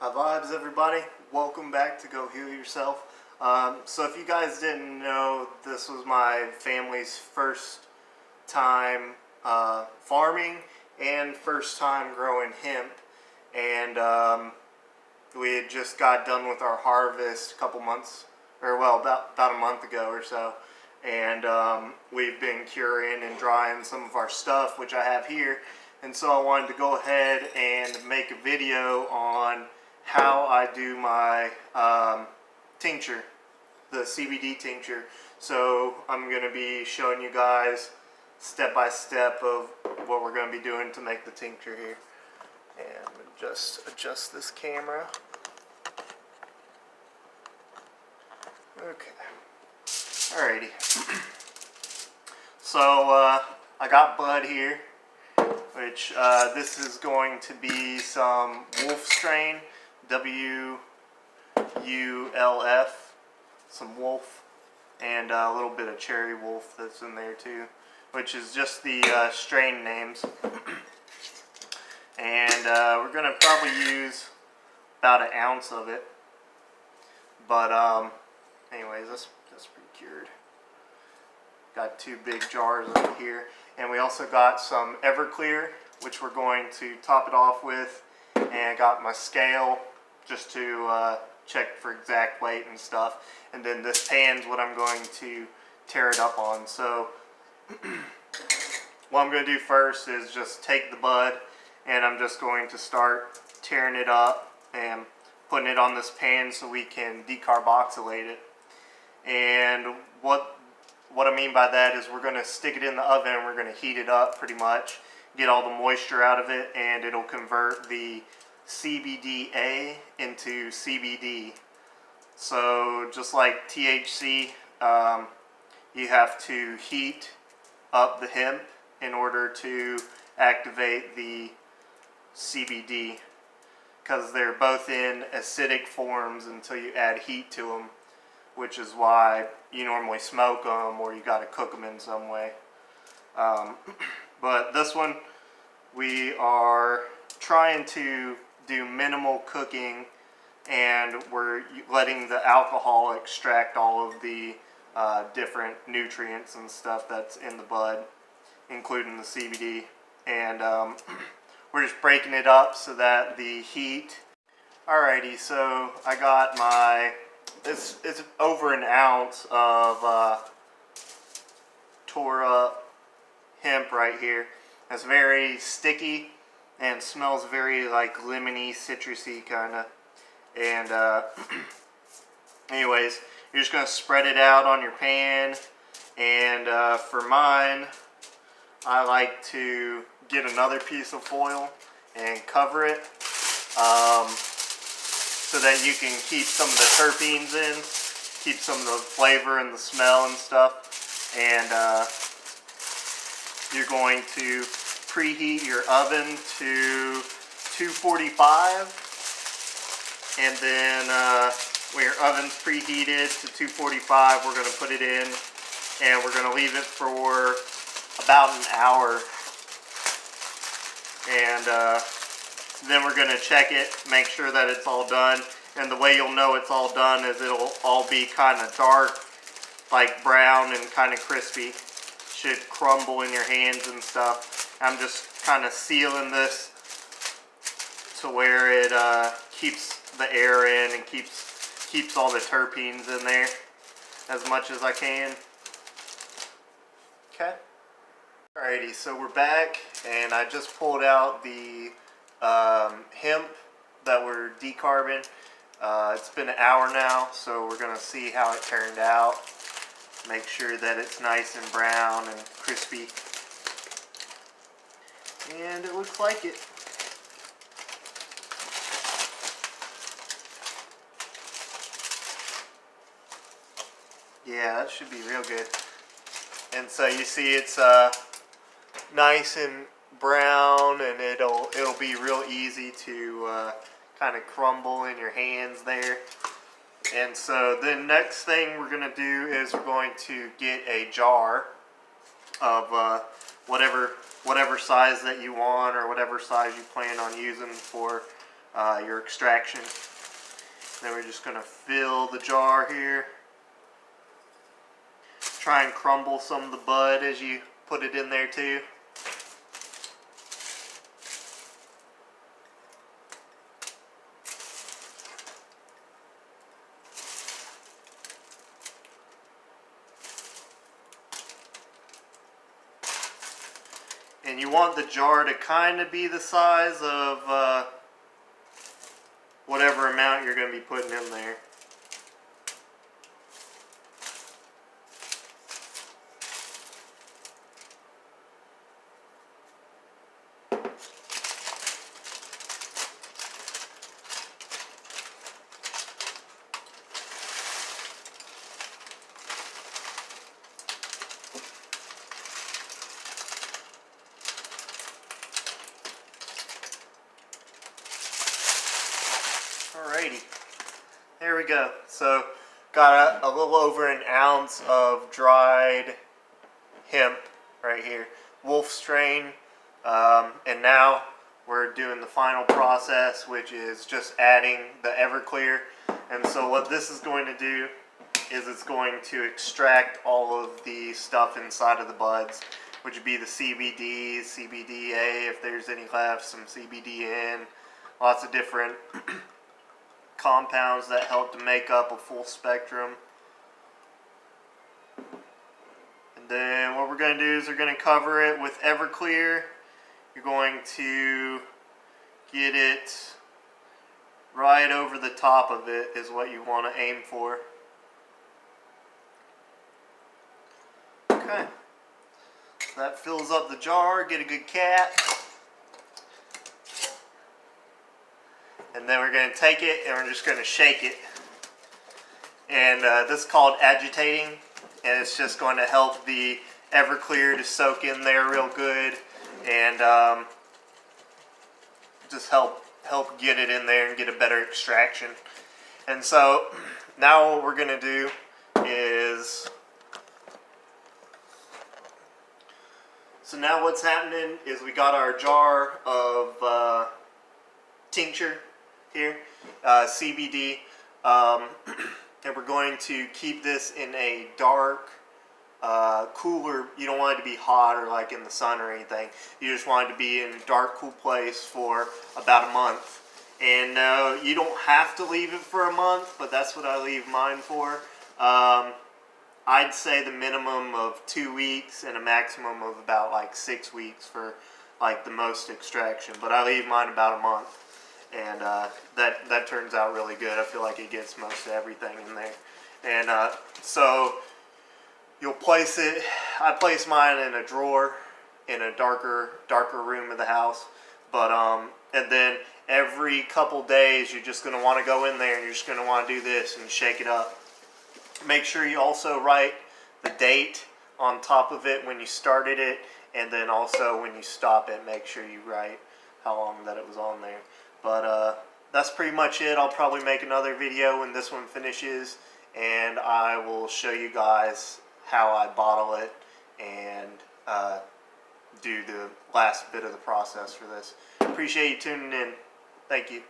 Hi vibes everybody, welcome back to Go Heal Yourself. So if you guys didn't know, this was my family's first time farming and first time growing hemp, and we had just got done with our harvest a couple months, or well, about a month ago or so, and we've been curing and drying some of our stuff, which I have here, and so I wanted to go ahead and make a video on how I do my tincture, the CBD tincture. So I'm going to be showing you guys step by step of what we're going to be doing to make the tincture here. And just adjust this camera. Okay. Alrighty. So I got bud here, which this is going to be some wolf strain, W-U-L-F, some wolf, and a little bit of cherry wolf that's in there too, which is just the strain names. And we're going to probably use about an ounce of it, but anyways, that's pretty cured. Got two big jars over here, and we also got some Everclear, which we're going to top it off with, and got my scale just to check for exact weight and stuff. And then this pan's what I'm going to tear it up on. So what I'm going to do first is just take the bud, and I'm just going to start tearing it up and putting it on this pan so we can decarboxylate it. And what I mean by that is we're going to stick it in the oven and we're going to heat it up pretty much, get all the moisture out of it, and it'll convert the CBDA into CBD. So just like THC, you have to heat up the hemp in order to activate the CBD, because they're both in acidic forms until you add heat to them, which is why you normally smoke them or you got to cook them in some way. But this one, we are trying to do minimal cooking, and we're letting the alcohol extract all of the different nutrients and stuff that's in the bud, including the CBD. And we're just breaking it up so that the heat... Alrighty, so I got my... It's over an ounce of tore up hemp right here. It's very sticky and smells very like lemony, citrusy kind of. And anyways, you're just going to spread it out on your pan. And for mine, I like to get another piece of foil and cover it, so that you can keep some of the terpenes in, keep some of the flavor and the smell and stuff. And you're going to preheat your oven to 245, and then when your oven's preheated to 245, we're going to put it in, and we're going to leave it for about an hour. And then we're going to check it, make sure that it's all done. And the way you'll know it's all done is it'll all be kind of dark, like brown and kind of crispy. Should crumble in your hands and stuff. I'm just kind of sealing this to where it keeps the air in and keeps all the terpenes in there as much as I can. Okay. Alrighty, so we're back, and I just pulled out the hemp that we're decarbing. It's been an hour now, so we're going to see how it turned out. Make sure that it's nice and brown and crispy. And it looks like it. Yeah, that should be real good. And so you see it's nice and brown, and it'll be real easy to kind of crumble in your hands there. And so the next thing we're going to do is we're going to get a jar of whatever size that you want, or whatever size you plan on using for your extraction. Then we're just going to fill the jar here. Try and crumble some of the bud as you put it in there too. And you want the jar to kind of be the size of whatever amount you're going to be putting in there. Alrighty, there we go. So got a little over an ounce of dried hemp right here, wolf strain, and now we're doing the final process, which is just adding the Everclear. And so what this is going to do is it's going to extract all of the stuff inside of the buds, which would be the CBD, CBDA if there's any left, some CBDN, lots of different compounds that help to make up a full spectrum. And then what we're going to do is we're going to cover it with Everclear. You're going to get it right over the top of it is what you want to aim for. Okay, so that fills up the jar. Get a good cap. And then we're going to take it and we're just going to shake it. And this is called agitating. And it's just going to help the Everclear to soak in there real good. And just help get it in there and get a better extraction. And so now what we're going to do is... So now what's happening is we got our jar of tincture here, CBD, and we're going to keep this in a dark, cooler. You don't want it to be hot or like in the sun or anything. You just want it to be in a dark, cool place for about a month. And you don't have to leave it for a month, but that's what I leave mine for. I'd say the minimum of 2 weeks and a maximum of about like 6 weeks for like the most extraction. But I leave mine about a month. And that turns out really good. I feel like it gets most of everything in there. And so you'll place it. I place mine in a drawer in a darker room of the house. But and then every couple days you're just going to want to go in there and you're just going to want to do this and shake it up. Make sure you also write the date on top of it when you started it, and then also when you stop it, make sure you write how long that it was on there. But that's pretty much it. I'll probably make another video when this one finishes, and I will show you guys how I bottle it and do the last bit of the process for this. Appreciate you tuning in. Thank you.